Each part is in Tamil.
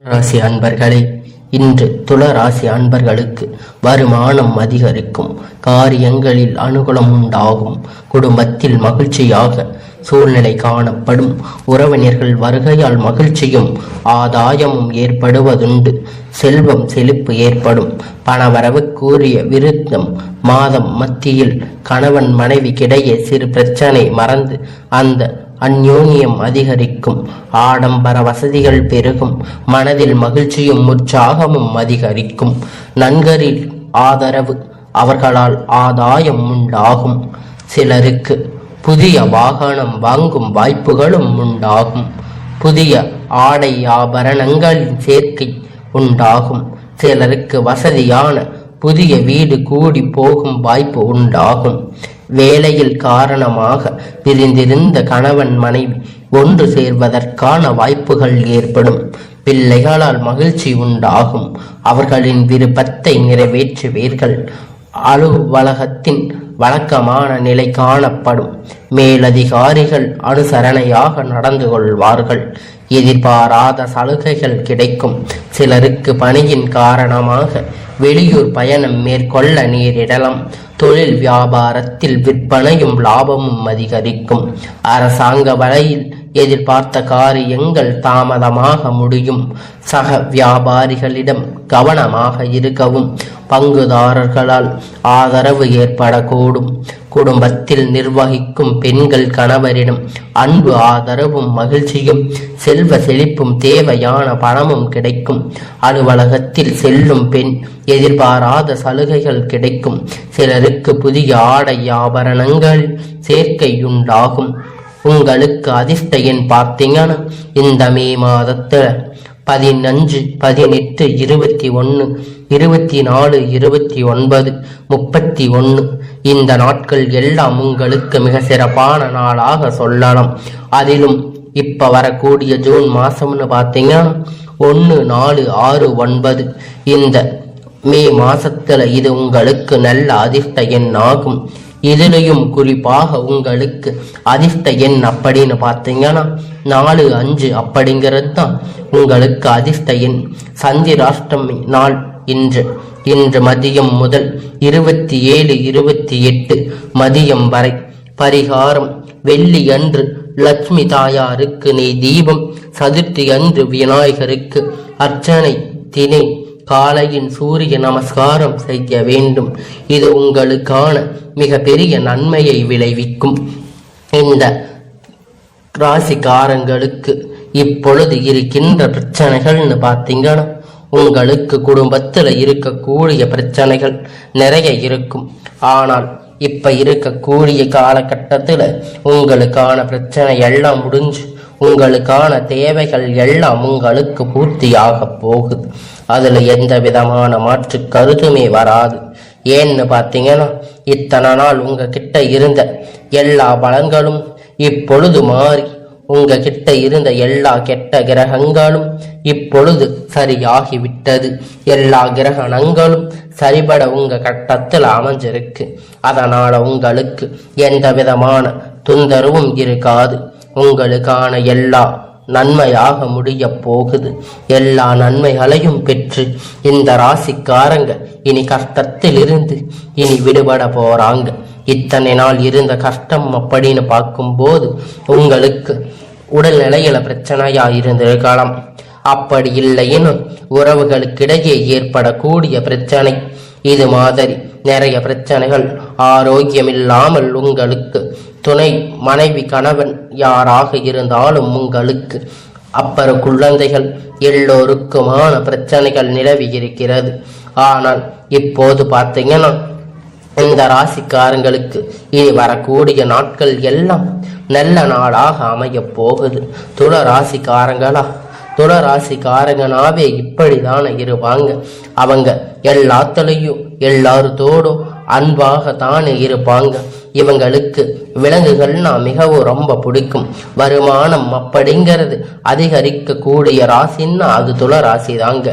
ராசி அன்பர்களே, இன்று துளராசி அன்பர்களுக்கு வருமானம் அதிகரிக்கும், காரியங்களில் அனுகூலம் உண்டாகும், குடும்பத்தில் மகிழ்ச்சியாக சூழ்நிலை காணப்படும், உறவினர்கள் வருகையால் மகிழ்ச்சியும் ஆதாயமும் ஏற்படுவதுண்டு, செல்வம் செழிப்பு ஏற்படும், பணவரவு கூறிய விருத்தம் மாதம் மத்தியில் கணவன் மனைவிக்கிடையே சிறு பிரச்சனை மறந்து அந்த அந்யோன்யம் அதிகரிக்கும், ஆடம்பர வசதிகள் பெருகும், மனதில் மகிழ்ச்சியும் உற்சாகமும் அதிகரிக்கும், நண்பரில் ஆதரவு அவர்களால் ஆதாயம் உண்டாகும், சிலருக்கு புதிய வாகனம் வாங்கும் வாய்ப்புகளும் உண்டாகும், புதிய ஆடை ஆபரணங்களின் சேர்க்கை உண்டாகும், சிலருக்கு வசதியான புதிய வீடு கூடி போகும் வாய்ப்பு உண்டாகும், வேலையில் காரணமாக பிரிந்திருந்த கணவன் மனைவி ஒன்று சேர்வதற்கான வாய்ப்புகள் ஏற்படும், பிள்ளைகளால் மகிழ்ச்சி உண்டாகும், அவர்களின் விருப்பத்தை நிறைவேற்றுவீர்கள், அலுவலகத்தின் வழக்கமான நிலை காணப்படும், மேலதிகாரிகள் அனுசரணையாக நடந்து கொள்வார்கள், எதிர்பாராத சலுகைகள் கிடைக்கும், சிலருக்கு பணியின் காரணமாக வெளியூர் பயணம் மேற்கொள்ள நேரிடலாம், தொழில் வியாபாரத்தில் விற்பனையும் லாபமும் அதிகரிக்கும், அரசாங்க வலையில் எதிர்பார்த்த காரியங்கள் தாமதமாக முடியும், சக வியாபாரிகளிடம் கவனமாக இருக்கவும், பங்குதாரர்களால் ஆதரவு ஏற்படக்கூடும், குடும்பத்தில் நிர்வகிக்கும் பெண்கள் கணவரிடம் அன்பு ஆதரவும் மகிழ்ச்சியும் செல்வ செழிப்பும் தேவையான பணமும் கிடைக்கும், அலுவலகத்தில் செல்லும் பெண் எதிர்பாராத சலுகைகள் கிடைக்கும், சிலருக்கு புதிய ஆடை ஆபரணங்கள் சேர்க்கையுண்டாகும், உங்களுக்கு அதிர்ஷ்ட எண் பார்த்தீங்கன்னா இந்த மே மாதத்தில் 15, 18, 21, 24, 29, 31 இந்த நாட்கள் எல்லாம் உங்களுக்கு மிக சிறப்பான நாளாக சொல்லலாம். அதிலும் இப்ப வரக்கூடிய ஜூன் மாசம்னு பார்த்தீங்கன்னா 1, 4, 6, 9 இந்த மே மாசத்துல இது உங்களுக்கு நல்ல அதிர்ஷ்ட எண் ஆகும். இதுலையும் குறிப்பாக உங்களுக்கு அதிர்ஷ்ட எண் அப்படின்னு பார்த்தீங்கன்னா 4, 5 அப்படிங்கிறது தான் உங்களுக்கு அதிர்ஷ்ட எண். சந்திராஷ்டமி நாள் இன்று மதியம் முதல் 27, 28 மதியம் வரை. பரிகாரம்: வெள்ளி அன்று லட்சுமி தாயாருக்கு நெய் தீபம், சதுர்த்தி அன்று விநாயகருக்கு அர்ச்சனை, தினை காலையின் சூரிய நமஸ்காரம் செய்ய வேண்டும். இது உங்களுக்கான மிக பெரிய நன்மையை விளைவிக்கும். இந்த ராசிக்காரங்களுக்கு இப்பொழுது இருக்கின்ற பிரச்சனைகள்னு பார்த்தீங்கன்னா, உங்களுக்கு குடும்பத்தில் இருக்கக்கூடிய பிரச்சனைகள் நிறைய இருக்கும். ஆனால் இப்ப இருக்கக்கூடிய காலகட்டத்தில் உங்களுக்கான பிரச்சனை எல்லாம் முடிஞ்சு உங்களுக்கான தேவைகள் எல்லாம் உங்களுக்கு பூர்த்தியாக போகுது. அதுல எந்த விதமான மாற்று கருத்துமே வராது. ஏன்னு பார்த்தீங்கன்னா, இத்தனை நாள் உங்ககிட்ட இருந்த எல்லா பலன்களும் இப்பொழுது மாறி உங்ககிட்ட இருந்த எல்லா கெட்ட கிரகங்களும் இப்பொழுது சரியாகிவிட்டது. எல்லா கிரகணங்களும் சரிபட உங்க கட்டத்தில் அமைஞ்சிருக்கு. அதனால உங்களுக்கு எந்த விதமான தொந்தரவும் இருக்காது. உங்களுக்கான எல்லா நன்மையாக முடிய போகுது. எல்லா நன்மைகளையும் பெற்று இந்த ராசிக்காரங்க இனி கஷ்டத்தில் இருந்து இனி விடுபட போறாங்க. இத்தனை நாள் இருந்த கஷ்டம் அப்படின்னு பார்க்கும்போது உங்களுக்கு உடல்நிலையில பிரச்சனையா இருந்திருக்கலாம். அப்படி இல்லைன்னு உறவுகளுக்கிடையே ஏற்படக்கூடிய பிரச்சனை, இது மாதிரி நிறைய பிரச்சனைகள், ஆரோக்கியமில்லாமல் உங்களுக்கு துணை மனைவி கணவன் யாராக இருந்தாலும் உங்களுக்கு அப்புறம் குழந்தைகள் எல்லோருக்குமான பிரச்சனைகள் நிலவி இருக்கிறது. ஆனால் இப்போது பார்த்தீங்கன்னா, இந்த ராசிக்காரங்களுக்கு இனி வரக்கூடிய நாட்கள் எல்லாம் நல்ல நாளாக அமைய போகுது. துளராசிக்காரங்கனாவே இப்படிதானே இருப்பாங்க. அவங்க எல்லாத்துலேயும் எல்லாருத்தோடும் அன்பாக தானே இருப்பாங்க. இவங்களுக்கு விலங்குகள்னா மிகவும் ரொம்ப பிடிக்கும். வருமானம் அப்படிங்கிறது அதிகரிக்க கூடிய ராசின்னா அது துளராசி தாங்க.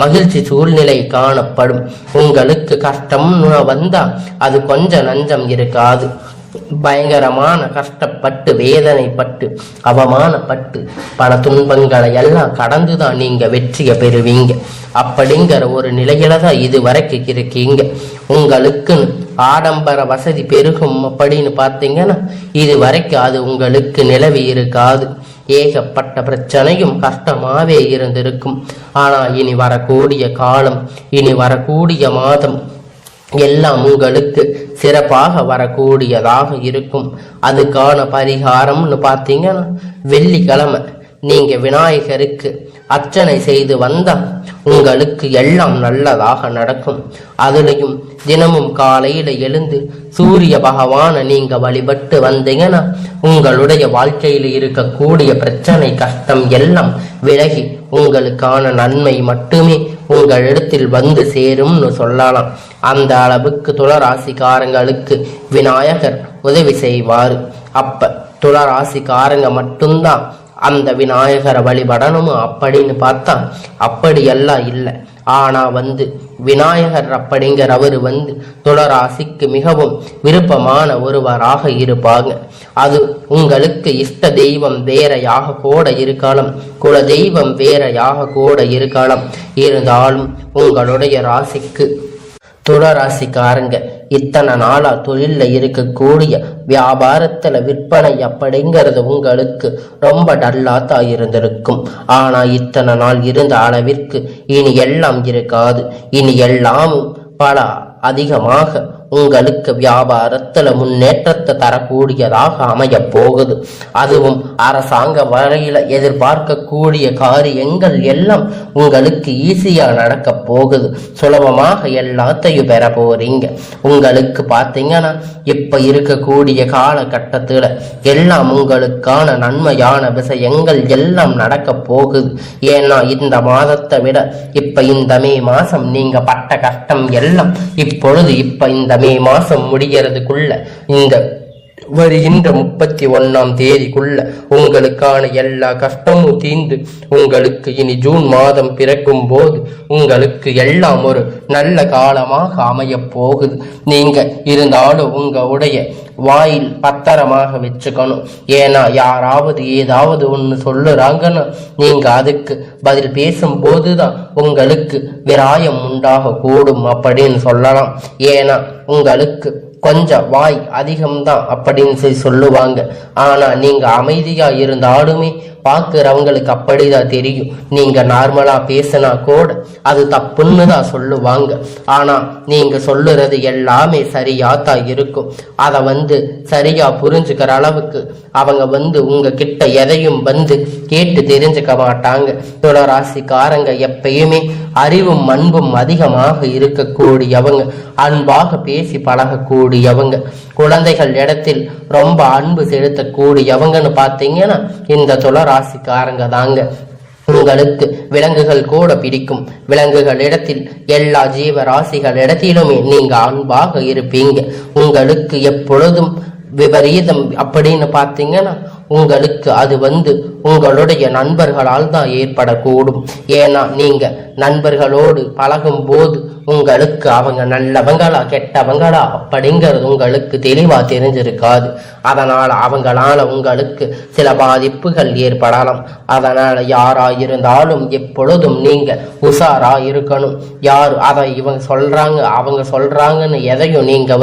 மகிழ்ச்சி சூழ்நிலை காணப்படும். உங்களுக்கு கஷ்டம்னு வந்தா அது கொஞ்சம் நஞ்சம் இருக்காது. பயங்கரமான கஷ்டப்பட்டு வேதனைப்பட்டு அவமானப்பட்டு பல துன்பங்களை எல்லாம் கடந்துதான் நீங்க வெற்றியை பெறுவீங்க. அப்படிங்கிற ஒரு நிலையில தான் இது வரைக்கும் இருக்கீங்க. உங்களுக்கு ஆடம்பர வசதி பெருகும் அப்படின்னு பார்த்தீங்கன்னா இது வரைக்கும் அது உங்களுக்கு நிலவி இருக்காது. ஏகப்பட்ட பிரச்சனையும் கஷ்டமாவே இருந்திருக்கும். ஆனா இனி வரக்கூடிய காலம், இனி வரக்கூடிய மாதம் எல்லாம் உங்களுக்கு சிறப்பாக வரக்கூடியதாக இருக்கும். அதுக்கான பரிகாரம்னு பார்த்தீங்கன்னா வெள்ளிக்கிழமை நீங்க விநாயகருக்கு அர்ச்சனை செய்து வந்தா உங்களுக்கு எல்லாம் நல்லதாக நடக்கும். அதுலயும் தினமும் காலையில எழுந்து சூரிய பகவானை நீங்க வழிபட்டு வந்தீங்கன்னா உங்களுடைய வாழ்க்கையில இருக்கக்கூடிய பிரச்சனை கஷ்டம் எல்லாம் விலகி உங்களுக்கான நன்மை மட்டுமே உங்களிடத்தில் வந்து சேரும்னு சொல்லலாம். அந்த அளவுக்கு துளராசிக்காரங்களுக்கு விநாயகர் உதவி செய்வாரு. அப்ப துளராசிக்காரங்க மட்டும்தான் அந்த விநாயகரை வழிபடணுமோ அப்படின்னு பார்த்தா அப்படியெல்லாம் இல்லை. ஆனா விநாயகர் அப்படிங்கிறவர் துளராசிக்கு மிகவும் விருப்பமான ஒருவராக இருப்பாங்க. அது உங்களுக்கு இஷ்ட தெய்வம் வேறையாக கூட இருக்கலாம், குல தெய்வம் வேறையாக கூட இருக்கலாம். இருந்தாலும் உங்களுடைய ராசிக்கு துளராசிக்காரங்க இத்தனை நாளா தொழில இருக்கக்கூடிய வியாபாரத்துல விற்பனை அப்படிங்கிறது உங்களுக்கு ரொம்ப டல்லாத்தான் இருந்திருக்கும். ஆனா இத்தனை நாள் இருந்த அளவிற்கு இனி எல்லாம் இருக்காது. இனி எல்லாமும் பல அதிகமாக உங்களுக்கு வியாபாரத்துல முன்னேற்றத்தை தரக்கூடியதாக அமைய போகுது. அதுவும் அரசாங்க வரையில எதிர்பார்க்கக்கூடிய காரியங்கள் எல்லாம் உங்களுக்கு ஈஸியா நடக்க போகுது. சுலபமாக எல்லாத்தையும் பெற போறீங்க. உங்களுக்கு பார்த்தீங்கன்னா இப்ப இருக்கக்கூடிய காலகட்டத்துல எல்லாம் உங்களுக்கான நன்மையான விஷயங்கள் எல்லாம் நடக்க போகுது. ஏன்னா இந்த மாதத்தை விட இப்ப இந்த மே மாசம் நீங்க பட்ட கஷ்டம் எல்லாம் இப்பொழுது இந்த மே மாசம் முடிகிறதுக்குள்ள இந்த வருகின்ற 31ஆம் தேதிக்குள்ள உங்களுக்கான எல்லா கஷ்டமும் தீர்ந்து உங்களுக்கு இனி ஜூன் மாதம் பிறக்கும் போது உங்களுக்கு எல்லாம் ஒரு நல்ல காலமாக அமைய போகுது. நீங்க இருந்தாலும் உங்களுடைய வாயில் பத்திரமாக வச்சுக்கணும். ஏன்னா யாராவது ஏதாவது ஒன்று சொல்லுறாங்கன்னு நீங்க அதுக்கு பதில் பேசும்போதுதான் உங்களுக்கு விராயம் உண்டாக கூடும் அப்படின்னு சொல்லலாம். ஏன்னா உங்களுக்கு கொஞ்சம் வாய் அதிகம்தான் அப்படின்னு சொல்லுவாங்க. ஆனா நீங்க அமைதியா இருந்தாலுமே பார்க்கிறவங்களுக்கு அப்படிதான் தெரியும். நீங்க நார்மலா பேசினா கூட அது தப்புன்னு தான் சொல்லுவாங்க. ஆனா நீங்க சொல்லுறது எல்லாமே சரியாத்தான் இருக்கும். அதை சரியா புரிஞ்சுக்கிற அளவுக்கு அவங்க உங்க கிட்ட எதையும் கேட்டு தெரிஞ்சுக்க மாட்டாங்க. துளராசிக்காரங்க எப்பயுமே அறிவும் அன்பும் அதிகமாக இருக்கக்கூடியவங்க, அன்பாக பேசி பழகக்கூடியவங்க, குழந்தைகள் இடத்தில் ரொம்ப அன்பு செலுத்தக்கூடியவங்கன்னு பார்த்தீங்கன்னா இந்த துளராசிக்காரங்க தாங்க. உங்களுக்கு விலங்குகள் கூட பிடிக்கும். விலங்குகள் இடத்தில் எல்லா ஜீவராசிகள் இடத்திலுமே நீங்க அன்பாக இருப்பீங்க. உங்களுக்கு எப்பொழுதும் விபரீதம் அப்படின்னு பார்த்தீங்கன்னா உங்களுக்கு அது உங்களுடைய நண்பர்களால் தான் ஏற்படக்கூடும். ஏன்னா நீங்க நண்பர்களோடு பழகும் போது உங்களுக்கு அவங்க நல்லவங்களா கெட்டவங்களா அப்படிங்கிறது உங்களுக்கு தெளிவா தெரிஞ்சிருக்காது. அதனால அவங்களால உங்களுக்கு சில பாதிப்புகள் ஏற்படலாம். அதனால யாரா இருந்தாலும் எப்பொழுதும் நீங்க உஷாரா இருக்கணும். யார் அதை இவங்க சொல்றாங்க அவங்க சொல்றாங்கன்னு எதையும் நீங்க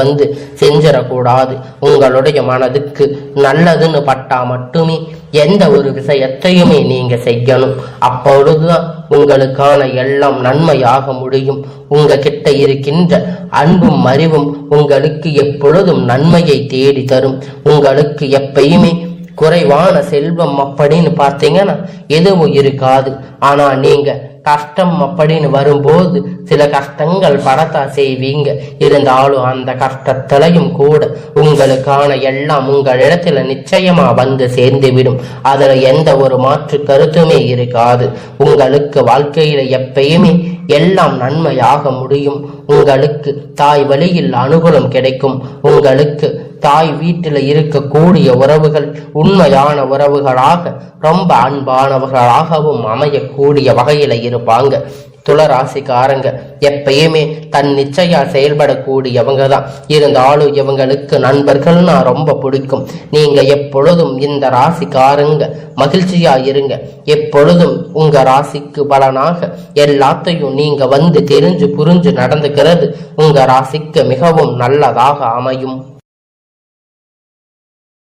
செஞ்சிடக்கூடாது. உங்களுடைய மனதுக்கு நல்லதுன்னு பட்டா மட்டுமே எந்த ஒரு விஷயத்தையுமே நீங்க செய்யணும். அப்பொழுதுதான் உங்களுக்கான எல்லாம் நன்மையாக முடியும். உங்க கிட்ட இருக்கின்ற அன்பும் அறிவும் உங்களுக்கு எப்பொழுதும் நன்மையை தேடி தரும். உங்களுக்கு எப்பயுமே குறைவான செல்வம் அப்படின்னு பார்த்தீங்கன்னா எதுவும் இருக்காது. ஆனா நீங்க கஷ்டம் அப்படின்னு வரும்போது சில கஷ்டங்கள் படத்தா செய்வீங்க. இருந்தாலும் அந்த கஷ்டத்திலையும் கூட உங்களுக்கான எல்லாம் உங்களிடத்துல நிச்சயமா சேர்ந்து விடும். அதுல எந்த ஒரு மாற்று கருத்துமே இருக்காது. உங்களுக்கு வாழ்க்கையில எப்பயுமே எல்லாம் நன்மையாக முடியும். உங்களுக்கு தாய் வழியில் அனுகூலம் கிடைக்கும். உங்களுக்கு தாய் வீட்டில் இருக்கக்கூடிய உறவுகள் உண்மையான உறவுகளாக ரொம்ப அன்பானவர்களாகவும் அமையக்கூடிய வகையில இருப்பாங்க. துளராசிக்காரங்க எப்பயுமே தன் நிச்சயா செயல்படக்கூடியவங்க தான். இருந்தாலும் இவங்களுக்கு நண்பர்கள்னா ரொம்ப பிடிக்கும். நீங்க எப்பொழுதும் இந்த ராசிக்காரங்க மகிழ்ச்சியா இருங்க. எப்பொழுதும் உங்க ராசிக்கு பலனாக எல்லாத்தையும் நீங்க தெரிஞ்சு புரிஞ்சு நடந்துக்கிறது உங்க ராசிக்கு மிகவும் நல்லதாக அமையும்.